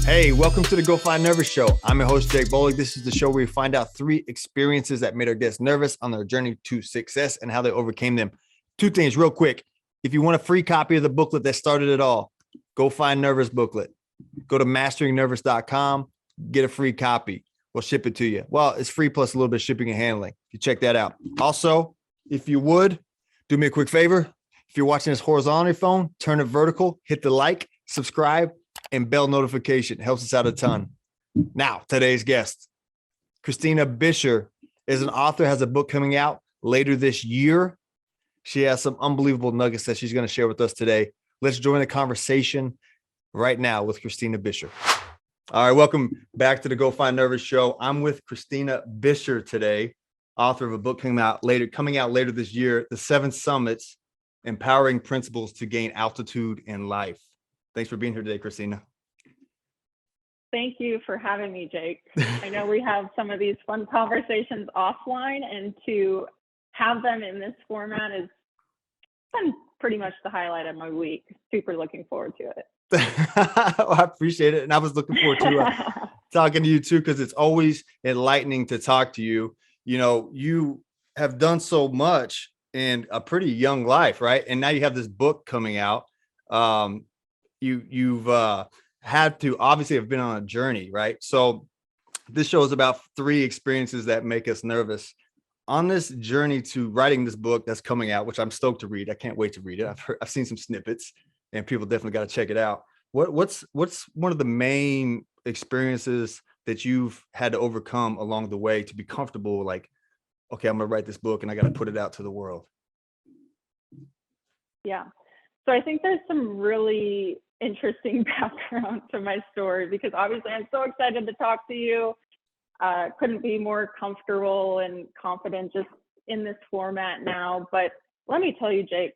Hey, welcome to the Go Find Nervous Show. I'm your host, Jake Bolig. This is the show where we find out 3 experiences that made our guests nervous on their journey to success and how they overcame them. 2 things real quick. If you want a free copy of the booklet that started it all, Go Find Nervous booklet. Go to masteringnervous.com, get a free copy. We'll ship it to you. Well, it's free plus a little bit of shipping and handling. You check that out. Also, if you would, do me a quick favor. If you're watching this horizontal on your phone, turn it vertical, hit the like, subscribe, and bell notification. It helps us out a ton. Now, today's guest, Christina Bisher, is an author, has a book coming out later this year. She has some unbelievable nuggets that she's going to share with us today. Let's join the conversation right now with Christina Bisher. All right, welcome back to the Go Find Nervous Show. I'm with Christina Bisher today, author of a book coming out later this year, The 7 Summits, Empowering Principles to Gain Altitude in Life. Thanks for being here today, Christina. Thank you for having me, Jake. I know we have some of these fun conversations offline, and to have them in this format is been pretty much the highlight of my week. Super looking forward to it. Well, I appreciate it. And I was looking forward to talking to you too, because it's always enlightening to talk to you. You know, you have done so much in a pretty young life, right? And now you have this book coming out. You've had to obviously have been on a journey, right? So this show is about 3 experiences that make us nervous. On this journey to writing this book that's coming out, which I'm stoked to read. I can't wait to read it. I've seen some snippets, and people definitely got to check it out. What's one of the main experiences that you've had to overcome along the way to be comfortable? Like, okay, I'm gonna write this book and I got to put it out to the world. Yeah. So I think there's some really interesting background to my story, because obviously I'm so excited to talk to you. Couldn't be more comfortable and confident just in this format now. But let me tell you, Jake,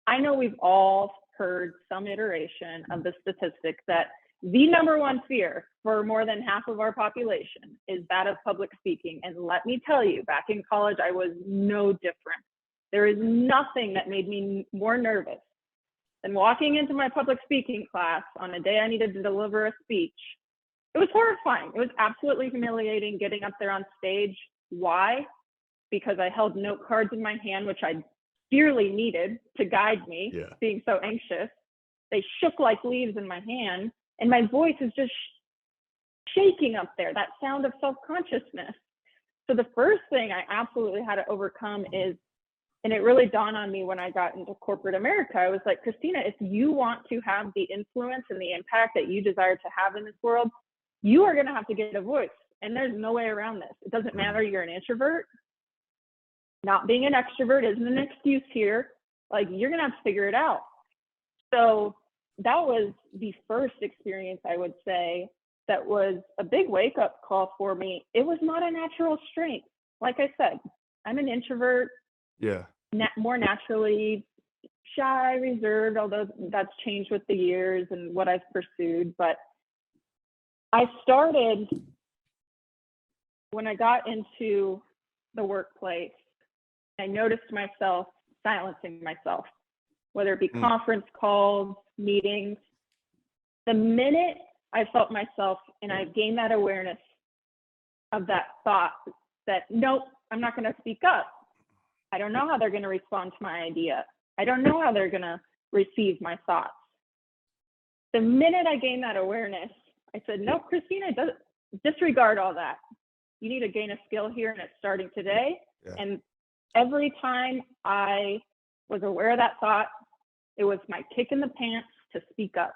I know we've all heard some iteration of the statistic that the number one fear for more than half of our population is that of public speaking. And let me tell you, back in college, I was no different. There is nothing that made me more nervous than walking into my public speaking class on a day I needed to deliver a speech. It was horrifying. It was absolutely humiliating getting up there on stage. Why? Because I held note cards in my hand, which I dearly needed to guide me, being so anxious. They shook like leaves in my hand, and my voice is just shaking up there, that sound of self-consciousness. So the first thing I absolutely had to overcome is, and it really dawned on me when I got into corporate America, I was like, Christina, if you want to have the influence and the impact that you desire to have in this world, you are going to have to get a voice. And there's no way around this. It doesn't matter you're an introvert. Not being an extrovert isn't an excuse here. Like, you're going to have to figure it out. So that was the first experience, I would say, that was a big wake-up call for me. It was not a natural strength. Like I said, I'm an introvert. Yeah. More naturally shy, reserved, although that's changed with the years and what I've pursued. But I started, when I got into the workplace, I noticed myself silencing myself, whether it be conference calls, meetings. The minute I felt myself, and I gained that awareness of that thought that, nope, I'm not going to speak up. I don't know how they're going to respond to my idea. I don't know how they're going to receive my thoughts. The minute I gained that awareness, I said, no, Christina, disregard all that. You need to gain a skill here, and it's starting today. Yeah. And every time I was aware of that thought, it was my kick in the pants to speak up.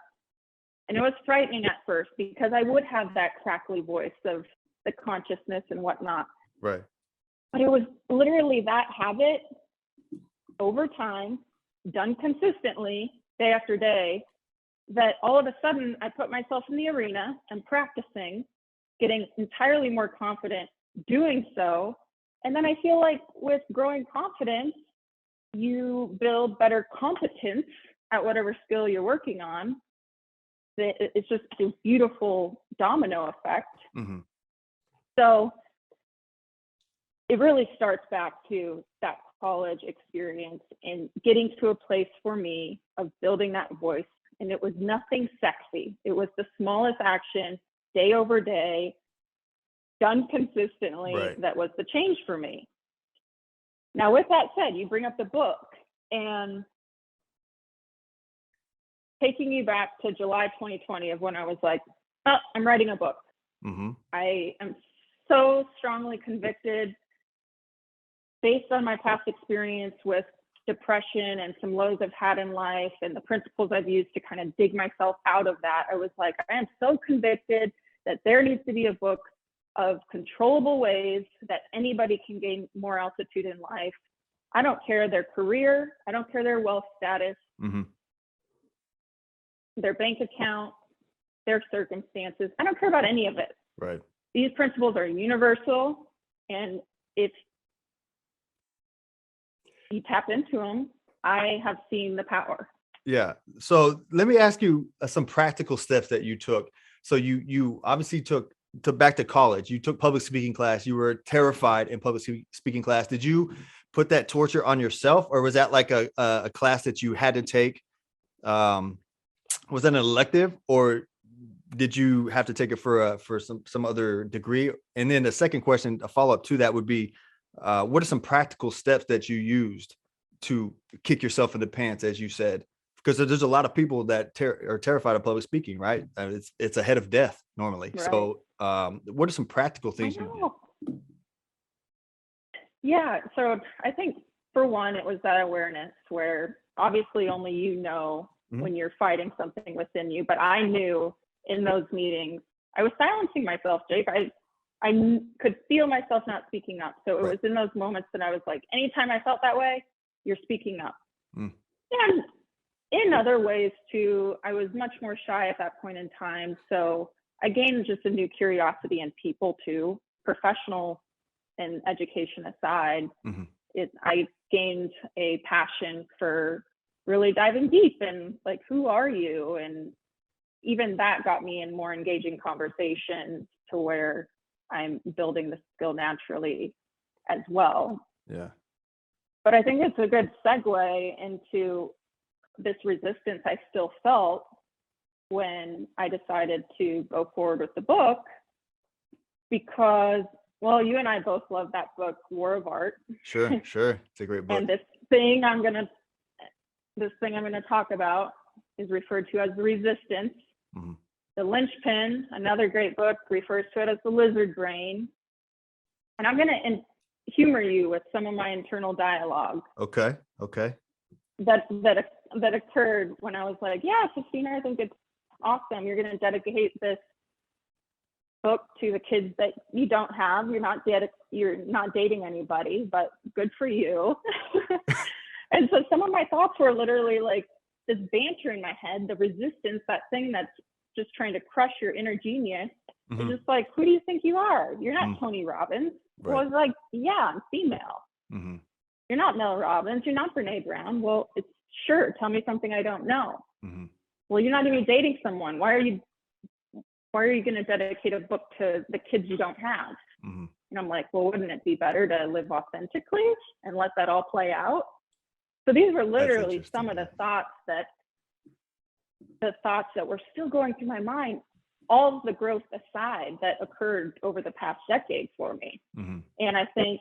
And it was frightening at first, because I would have that crackly voice of the consciousness and whatnot. Right. But it was literally that habit over time, done consistently, day after day, that all of a sudden I put myself in the arena and practicing, getting entirely more confident doing so. And then I feel like with growing confidence, you build better competence at whatever skill you're working on. It's just a beautiful domino effect. Mm-hmm. So it really starts back to that college experience and getting to a place for me of building that voice and it was nothing sexy. It was the smallest action, day over day, done consistently. Right. That was the change for me. Now, with that said, you bring up the book, and taking you back to July 2020 of when I was like, oh, I'm writing a book. Mm-hmm. I am so strongly convicted based on my past experience with depression and some lows I've had in life and the principles I've used to kind of dig myself out of that. I was like, I am so convicted that there needs to be a book of controllable ways that anybody can gain more altitude in life. I don't care their career. I don't care their wealth status, Mm-hmm. their bank account, their circumstances. I don't care about any of it. Right. These principles are universal, and if you tap into them, I have seen the power. Yeah. So let me ask you some practical steps that you took. So you obviously took back to college. You took public speaking class. You were terrified in public speaking class. Did you put that torture on yourself, or was that like a class that you had to take? Was that an elective, or did you have to take it for some other degree? And then the second question, a follow up to that, would be, what are some practical steps that you used to kick yourself in the pants, as you said? Because there's a lot of people that are terrified of public speaking, right? It's ahead of death normally. Right. So, what are some practical things you did? Yeah. So I think for one, it was that awareness where obviously only you know Mhm. when you're fighting something within you. But I knew in those meetings, I was silencing myself, Jake. I could feel myself not speaking up. So it Right. was in those moments that I was like, anytime I felt that way, you're speaking up. Mm. And in other ways too, I was much more shy at that point in time. So I gained just a new curiosity in people too, professional and education aside. Mhm. I gained a passion for really diving deep and like, who are you? And even that got me in more engaging conversations to where I'm building the skill naturally as well. Yeah. But I think it's a good segue into this resistance I still felt when I decided to go forward with the book, because, well, you and I both love that book, War of Art. Sure. It's a great book. And this thing I'm going to talk about is referred to as the resistance. Mhm. The linchpin, another great book, refers to it as the lizard brain. And I'm going to humor you with some of my internal dialogue. Okay. That occurred when I was like, yeah, Christina, I think it's awesome. You're going to dedicate this book to the kids that you don't have. You're not dating anybody, but good for you. And so some of my thoughts were literally like this banter in my head, the resistance, that thing that's just trying to crush your inner genius. Mhm. It's just like, who do you think you are? You're not Mhm. Tony Robbins. Right. Well, I was like, yeah, I'm female. Mm-hmm. You're not Mel Robbins. You're not Brene Brown. Well, it's sure. Tell me something I don't know. Mm-hmm. Well, you're not even dating someone. Why are you going to dedicate a book to the kids you don't have? Mm-hmm. And I'm like, well, wouldn't it be better to live authentically and let that all play out? So these were literally some of the thoughts that were still going through my mind, all of the growth aside that occurred over the past decade for me. Mm-hmm. And I think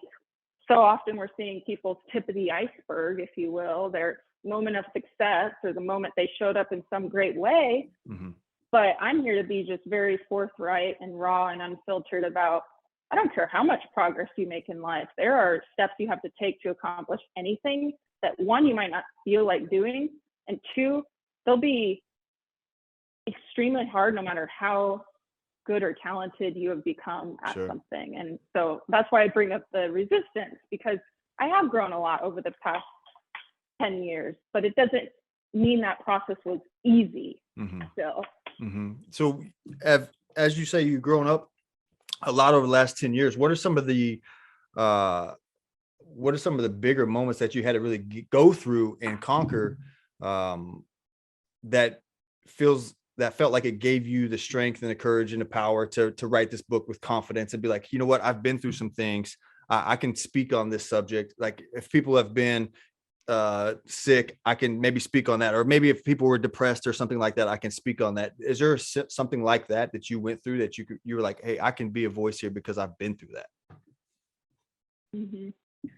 so often we're seeing people's tip of the iceberg, if you will, their moment of success or the moment they showed up in some great way. Mm-hmm. But I'm here to be just very forthright and raw and unfiltered about, I don't care how much progress you make in life. There are steps you have to take to accomplish anything that, one, you might not feel like doing, and two, they'll be extremely hard no matter how good or talented you have become at Sure. something. And so that's why I bring up the resistance, because I have grown a lot over the past 10 years, but it doesn't mean that process was easy. Mm-hmm. Still. Mm-hmm. So as you say, you've grown up a lot over the last 10 years. What are some of the bigger moments that you had to really go through and conquer, that felt like it gave you the strength and the courage and the power to write this book with confidence and be like, you know what, I've been through some things. I can speak on this subject. Like, if people have been sick, I can maybe speak on that. Or maybe if people were depressed or something like that, I can speak on that. Is there something like that that you went through that you were like, hey, I can be a voice here because I've been through that? Mm-hmm.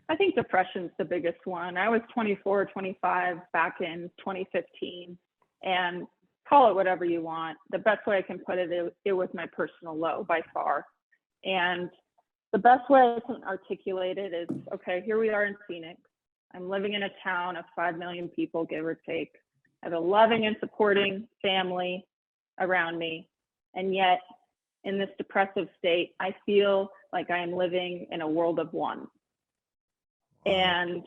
I think depression's the biggest one. I was 24, 25 back in 2015, and call it whatever you want. The best way I can put it, it was my personal low by far. And the best way I can articulate it is, okay, here we are in Phoenix. I'm living in a town of 5 million people, give or take. I have a loving and supporting family around me. And yet, in this depressive state, I feel like I am living in a world of one. And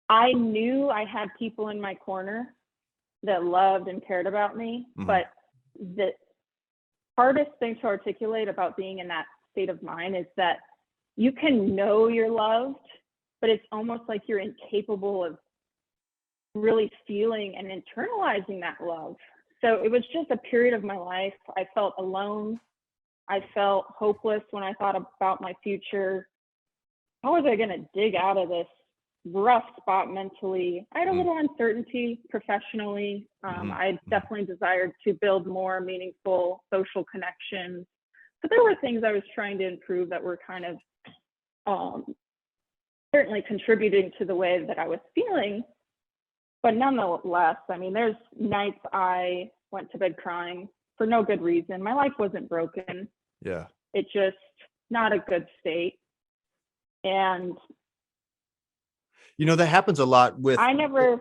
I knew I had people in my corner that loved and cared about me, but the hardest thing to articulate about being in that state of mind is that you can know you're loved, but it's almost like you're incapable of really feeling and internalizing that love. So it was just a period of my life. I felt alone. I felt hopeless when I thought about my future. How was I going to dig out of this rough spot mentally? I had a little uncertainty professionally. I definitely desired to build more meaningful social connections. But there were things I was trying to improve that were kind of certainly contributing to the way that I was feeling. But nonetheless, I mean, there's nights I went to bed crying for no good reason. My life wasn't broken. Yeah. It just not a good state. And that happens a lot with, oh,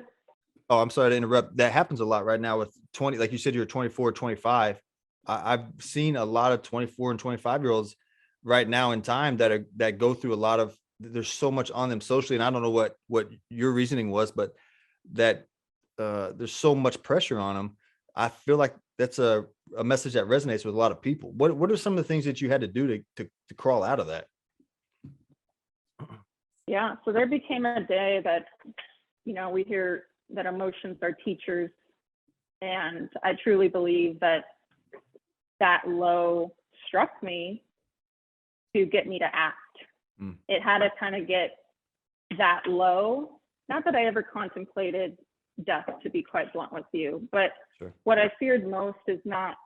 I'm sorry to interrupt. That happens a lot right now with 20, like you said, you're 24, 25. I've seen a lot of 24 and 25-year-olds right now in time that go through a lot of, there's so much on them socially. And I don't know what your reasoning was, but that there's so much pressure on them. I feel like that's a message that resonates with a lot of people. What are some of the things that you had to do to crawl out of that? Yeah, so there became a day that, we hear that emotions are teachers. And I truly believe that low struck me to get me to act. It had to kind of get that low. Not that I ever contemplated death, to be quite blunt with you, but what I feared most is not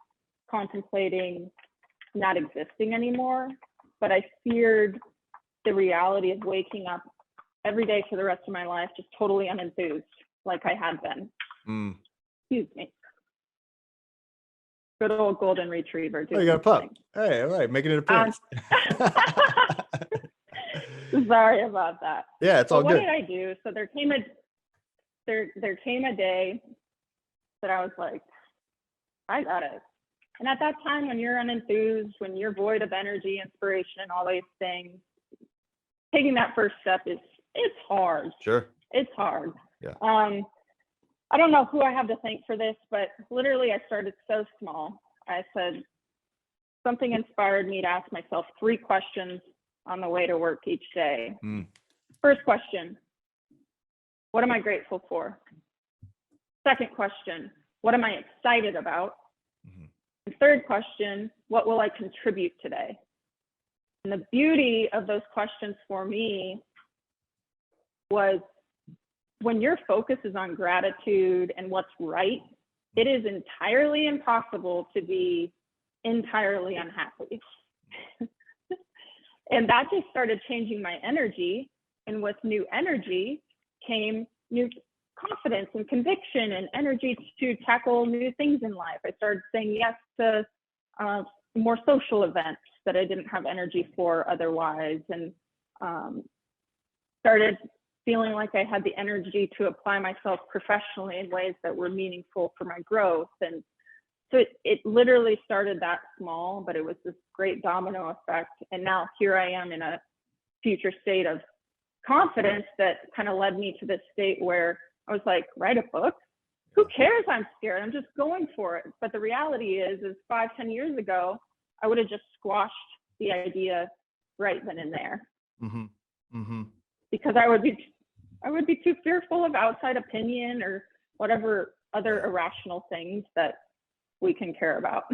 contemplating not existing anymore, but I feared the reality of waking up every day for the rest of my life just totally unenthused, like I had been. Excuse me. Good old golden retriever. Oh, you got a pup. Hey, all right, making an appearance. Sorry about that. Yeah, it's all good. What did I do? So there came a day that I was like, I got it. And at that time, when you're unenthused, when you're void of energy, inspiration, and all these things, taking that first step it's hard. Sure. It's hard. Yeah. I don't know who I have to thank for this, but literally I started so small. I said, something inspired me to ask myself 3 questions on the way to work each day. First question, what am I grateful for? Second question, what am I excited about? And third question, what will I contribute today? And the beauty of those questions for me was when your focus is on gratitude and what's right, it is entirely impossible to be entirely unhappy. And that just started changing my energy. And with new energy came new confidence and conviction and energy to tackle new things in life. I started saying yes to more social events that I didn't have energy for otherwise, and started feeling like I had the energy to apply myself professionally in ways that were meaningful for my growth. And so it literally started that small, but it was this great domino effect. And now here I am in a future state of confidence that kind of led me to this state where I was like, write a book? Who cares? I'm scared. I'm just going for it. But the reality is 5-10 years ago, I would have just squashed the idea right then and there. Because I would be too fearful of outside opinion or whatever other irrational things that we can care about.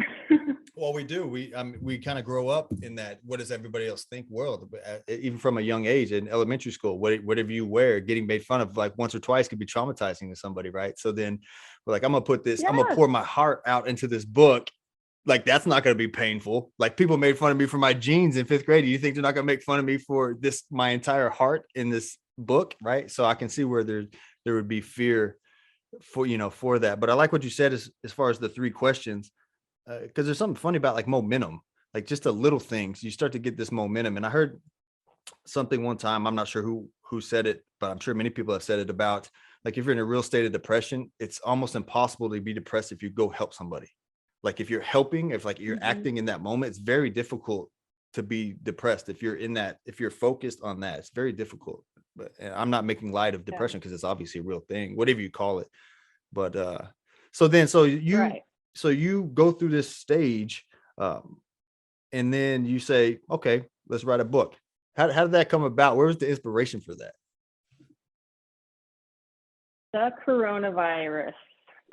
Well, we do. We kind of grow up in that what does everybody else think world, even from a young age in elementary school. Whatever you wear, getting made fun of like once or twice could be traumatizing to somebody, right? So then we're like, I'm gonna pour my heart out into this book. Like that's not gonna be painful. Like people made fun of me for my jeans in 5th grade. Do you think they're not gonna make fun of me for this, my entire heart in this book, right? So I can see where there would be fear for that. But I like what you said as far as the 3 questions. Because there's something funny about like momentum, like just the little things, you start to get this momentum. And I heard something one time, I'm not sure who said it, but I'm sure many people have said it about like if you're in a real state of depression, it's almost impossible to be depressed if you go help somebody. Like if you're helping, if like you're acting in that moment, it's very difficult to be depressed. If you're focused on that, it's very difficult. But I'm not making light of depression because it's obviously a real thing, whatever you call it. But so you go through this stage, and then you say, okay, let's write a book. How did that come about? Where was the inspiration for that? The coronavirus,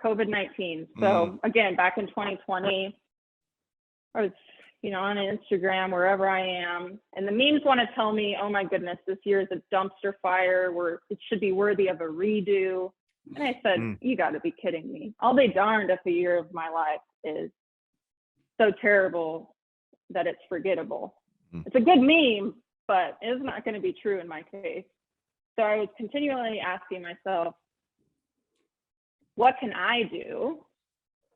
COVID-19. So again, back in 2020, I was, on Instagram, wherever I am, and the memes want to tell me, oh my goodness, this year is a dumpster fire where it should be worthy of a redo. And I said, you got to be kidding me. I'll be darned if a year of my life is so terrible that it's forgettable. It's a good meme, but it's not going to be true in my case. So I was continually asking myself, what can I do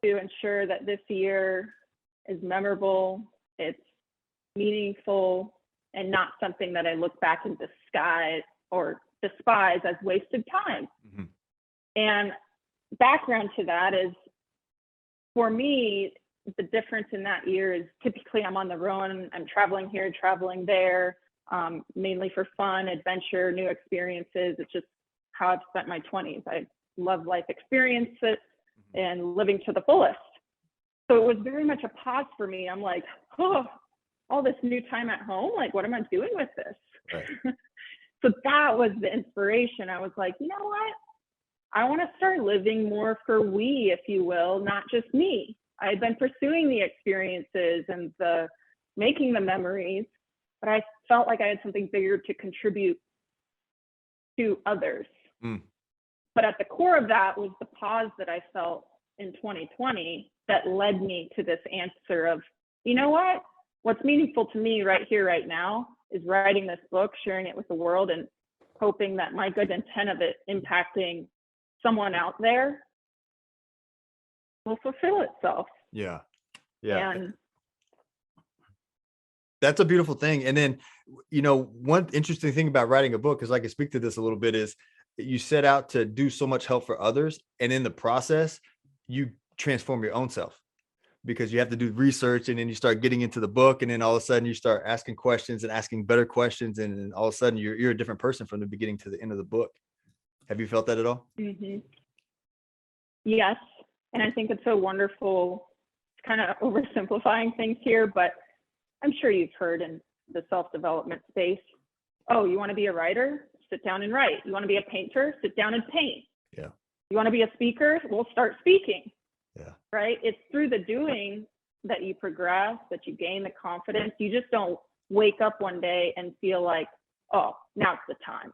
to ensure that this year is memorable, it's meaningful, and not something that I look back and despise as wasted time? And background to that is, for me, the difference in that year is typically I'm on the road, I'm traveling here, traveling there, mainly for fun, adventure, new experiences. It's just how I've spent my 20s. I love life experiences and living to the fullest. So it was very much a pause for me. I'm like, oh, all this new time at home, like what am I doing with this? Right. So that was the inspiration. I was like, you know what? I want to start living more for we, if you will, not just me. I had been pursuing the experiences and making the memories, but I felt like I had something bigger to contribute to others. But at the core of that was the pause that I felt in 2020 that led me to this answer of, you know what? What's meaningful to me right here, right now, is writing this book, sharing it with the world, and hoping that my good intent of it impacting someone out there will fulfill itself. Yeah. And that's a beautiful thing. And then, one interesting thing about writing a book, because I can speak to this a little bit, is you set out to do so much help for others. And in the process, you transform your own self, because you have to do research, and then you start getting into the book, and then all of a sudden you start asking questions and asking better questions. And then all of a sudden you're a different person from the beginning to the end of the book. Have you felt that at all? Yes. And I think it's so wonderful, kind of oversimplifying things here, but I'm sure you've heard in the self-development space, oh, you want to be a writer? Sit down and write. You want to be a painter? Sit down and paint. Yeah. You want to be a speaker? Well, start speaking. Yeah. Right? It's through the doing that you progress, that you gain the confidence. You just don't wake up one day and feel like, oh, now's the time.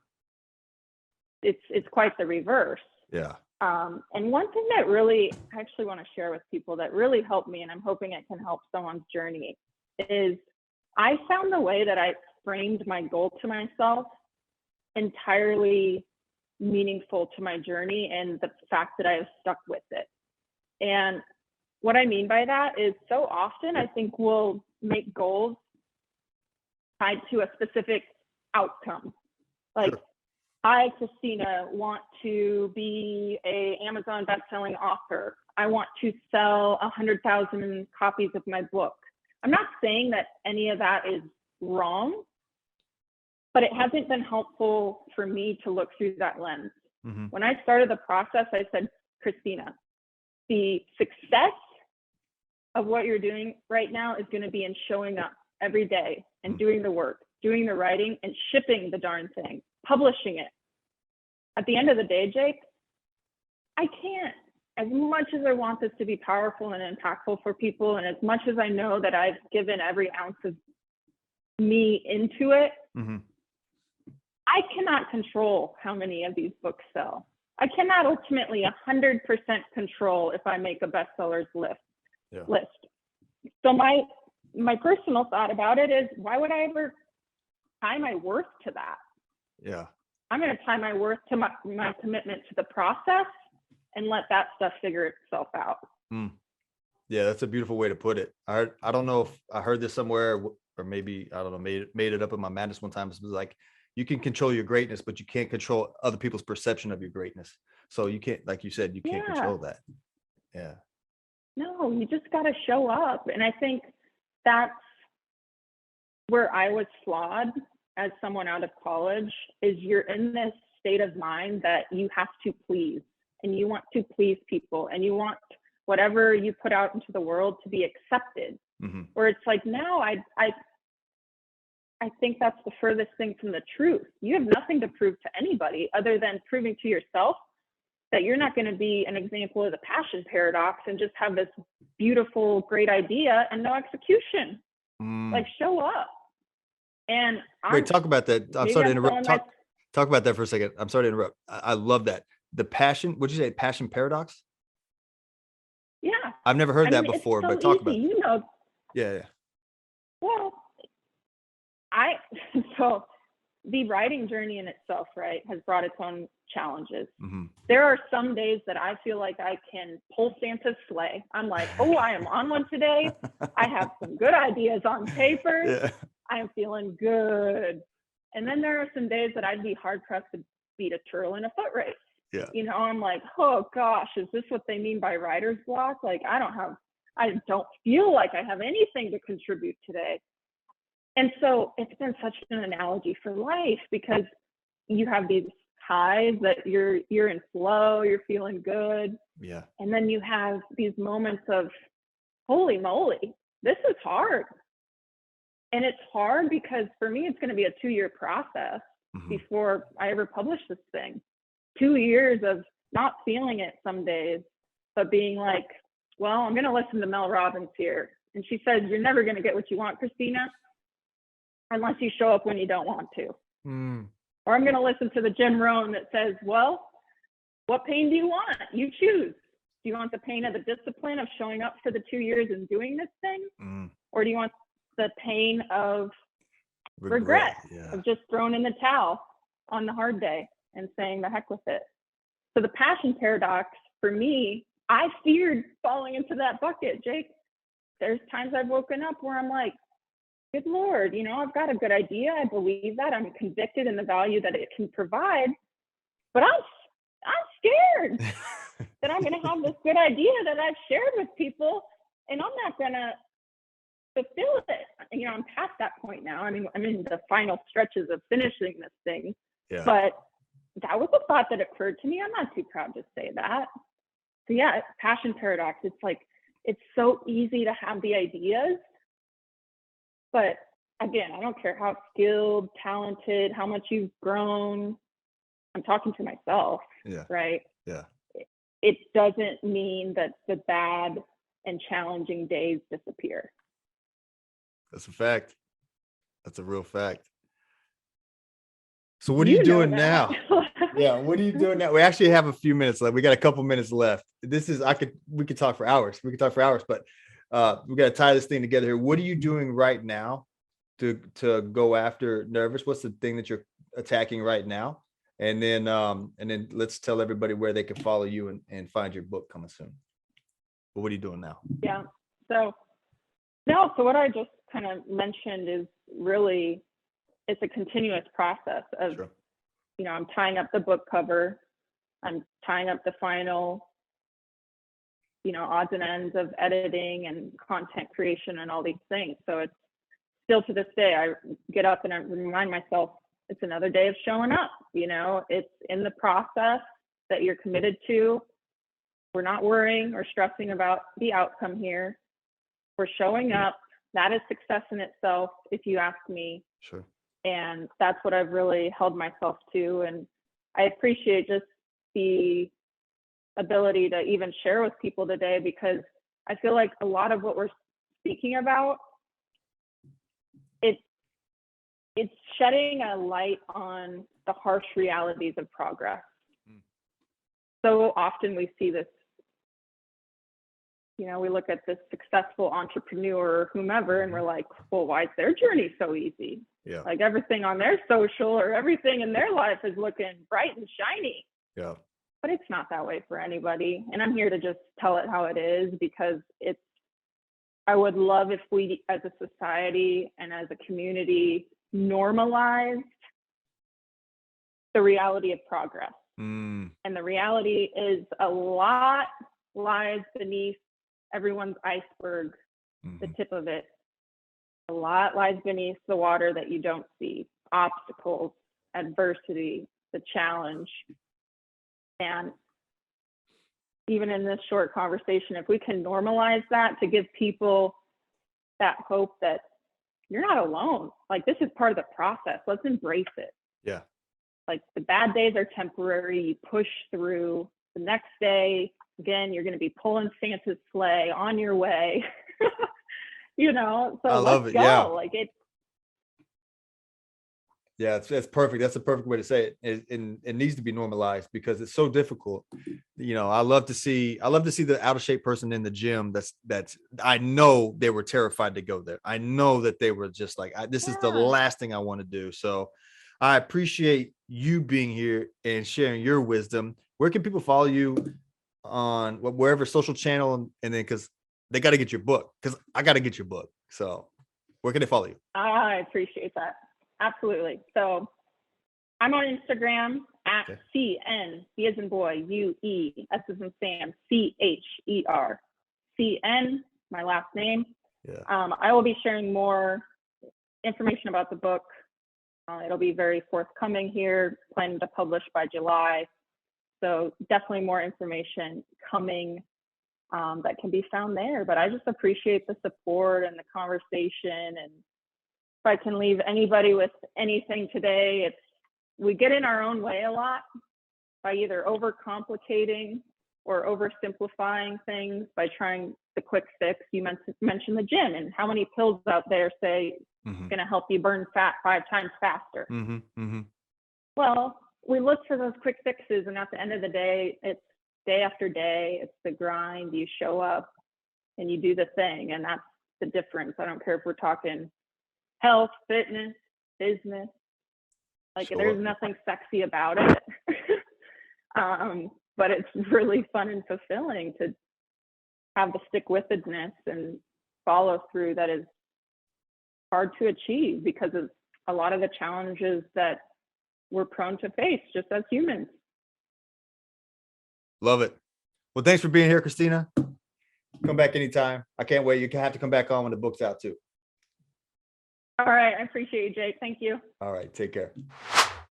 It's quite the reverse. Yeah. And one thing that really, I actually want to share with people that really helped me, and I'm hoping it can help someone's journey, is I found the way that I framed my goal to myself entirely meaningful to my journey and the fact that I have stuck with it. And what I mean by that is, so often I think we'll make goals tied to a specific outcome. Like, sure. I, Christina, want to be an Amazon bestselling author. I want to sell 100,000 copies of my book. I'm not saying that any of that is wrong, but it hasn't been helpful for me to look through that lens. When I started the process, I said, Christina, the success of what you're doing right now is going to be in showing up every day and doing the work, doing the writing, and shipping the darn thing, publishing it. At the end of the day, Jake, I can't as much as I want this to be powerful and impactful for people, and as much as I know that I've given every ounce of me into it, Mm-hmm. I cannot control how many of these books sell. I cannot ultimately 100% control if I make a bestsellers list. So my personal thought about it is, why would I ever tie my worth to that? Yeah. I'm going to tie my worth to my commitment to the process and let that stuff figure itself out. Yeah, that's a beautiful way to put it. I don't know if I heard this somewhere, or maybe, I don't know, made it up in my madness one time. It was like, you can control your greatness, but you can't control other people's perception of your greatness. So you can't, like you said, you can't control that. Yeah. No, you just got to show up. And I think that's where I was flawed as someone out of college, is you're in this state of mind that you have to please, and you want to please people, and you want whatever you put out into the world to be accepted. Mm-hmm. Or it's like, no, I think that's the furthest thing from the truth. You have nothing to prove to anybody other than proving to yourself that you're not going to be an example of the passion paradox and just have this beautiful, great idea and no execution. Like, show up. And wait, talk about that. I'm sorry to interrupt. Talk about that for a second. I'm sorry to interrupt. I love that. The passion, what'd you say? Passion paradox? Yeah. I've never heard that before, so but talk easy, about it. Yeah. Well, so the writing journey in itself, right, has brought its own challenges. Mm-hmm. There are some days that I feel like I can pull Santa's sleigh. I'm like, oh, I am on one today. I have some good ideas on paper. Yeah. I am feeling good. And then there are some days that I'd be hard pressed to beat a turtle in a foot race. Yeah. You know, I'm like, oh gosh, is this what they mean by writer's block? Like, I don't feel like I have anything to contribute today. And so it's been such an analogy for life, because you have these highs that you're in flow, you're feeling good. Yeah. And then you have these moments of, holy moly, this is hard. And it's hard because for me, it's going to be a 2-year process before I ever publish this thing. 2 years of not feeling it some days, but being like, well, I'm going to listen to Mel Robbins here. And she says, you're never going to get what you want, Christina, unless you show up when you don't want to. Or I'm going to listen to the Jim Rohn that says, well, what pain do you want? You choose. Do you want the pain of the discipline of showing up for the 2 years and doing this thing? Or do you want the pain of regret of just throwing in the towel on the hard day and saying the heck with it? So the passion paradox for me, I feared falling into that bucket, Jake. There's times I've woken up where I'm like, good Lord, you know, I've got a good idea. I believe that. I'm convicted in the value that it can provide, but I'm scared that I'm going to have this good idea that I've shared with people, and I'm not going to fulfill it. You know, I'm past that point now. I mean, I'm in the final stretches of finishing this thing, but that was a thought that occurred to me. I'm not too proud to say that. So yeah, passion paradox. It's like, it's so easy to have the ideas, but again, I don't care how skilled, talented, how much you've grown. I'm talking to myself, right? Yeah. It doesn't mean that the bad and challenging days disappear. That's a fact. That's a real fact. So what are you doing now? Yeah, what are you doing now? We actually have a few minutes left. We got a couple minutes left. We could talk for hours. But we got to tie this thing together here. What are you doing right now to go after Nervous? What's the thing that you're attacking right now? And then let's tell everybody where they can follow you and find your book coming soon. But what are you doing now? Yeah. So what I just kind of mentioned is really, it's a continuous process of, you know, I'm tying up the book cover, I'm tying up the final, you know, odds and ends of editing and content creation and all these things. So it's still, to this day, I get up and I remind myself, it's another day of showing up. You know, it's in the process that you're committed to. We're not worrying or stressing about the outcome here. We're showing up. That is success in itself, if you ask me. Sure. And that's what I've really held myself to. And I appreciate just the ability to even share with people today, because I feel like a lot of what we're speaking about, it's shedding a light on the harsh realities of progress. So often we see this, you know, we look at this successful entrepreneur or whomever, and we're like, well, why is their journey so easy? Yeah. Like everything on their social or everything in their life is looking bright and shiny. Yeah. But it's not that way for anybody. And I'm here to just tell it how it is, because I would love if we as a society and as a community normalized the reality of progress. And the reality is a lot lies beneath everyone's iceberg, the tip of it. A lot lies beneath the water that you don't see. Obstacles, adversity, the challenge. And even in this short conversation, if we can normalize that to give people that hope that you're not alone. Like, this is part of the process. Let's embrace it. Yeah. Like, the bad days are temporary. You push through. The next day, again, you're going to be pulling Santa's sleigh on your way. You know, so I love let's it. go. Yeah. Like, it's. Yeah, that's perfect. That's a perfect way to say it. And it needs to be normalized because it's so difficult. You know, I love to see the out of shape person in the gym. That's I know they were terrified to go there. I know that they were just like, this is the last thing I want to do. So I appreciate you being here and sharing your wisdom. Where can people follow you on wherever social channel? And then, because they got to get your book, because I got to get your book. So where can they follow you? I appreciate that. Absolutely. So I'm on Instagram at CN, B as in boy, UE, S as in Sam, CHER, CN, my last name. Yeah. I will be sharing more information about the book. It'll be very forthcoming here, planning to publish by July. So definitely more information coming that can be found there. But I just appreciate the support and the conversation. And if I can leave anybody with anything today, it's we get in our own way a lot by either overcomplicating or oversimplifying things by trying the quick fix. You mentioned the gym and how many pills out there say it's going to help you burn fat 5 times faster. Well, we look for those quick fixes, and at the end of the day, it's day after day. It's the grind. You show up and you do the thing, and that's the difference. I don't care if we're talking health, fitness, business. Like, there's nothing sexy about it. But it's really fun and fulfilling to have the stick-with-itness and follow through that is hard to achieve because of a lot of the challenges that we're prone to face just as humans. Love it. Well, thanks for being here, Christina. Come back anytime. I can't wait. You can have to come back on when the book's out too. All right. I appreciate you, Jake. Thank you. All right. Take care.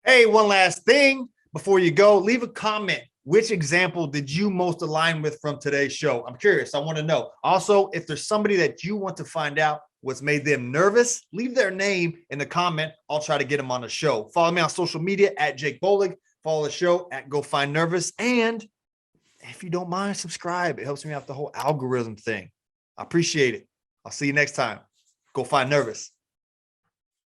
Hey, one last thing before you go, leave a comment. Which example did you most align with from today's show? I'm curious. I want to know. Also, if there's somebody that you want to find out what's made them nervous, leave their name in the comment. I'll try to get them on the show. Follow me on social media at Jake Bolig. Follow the show at Go Find Nervous. And if you don't mind, subscribe. It helps me out the whole algorithm thing. I appreciate it. I'll see you next time. Go Find Nervous.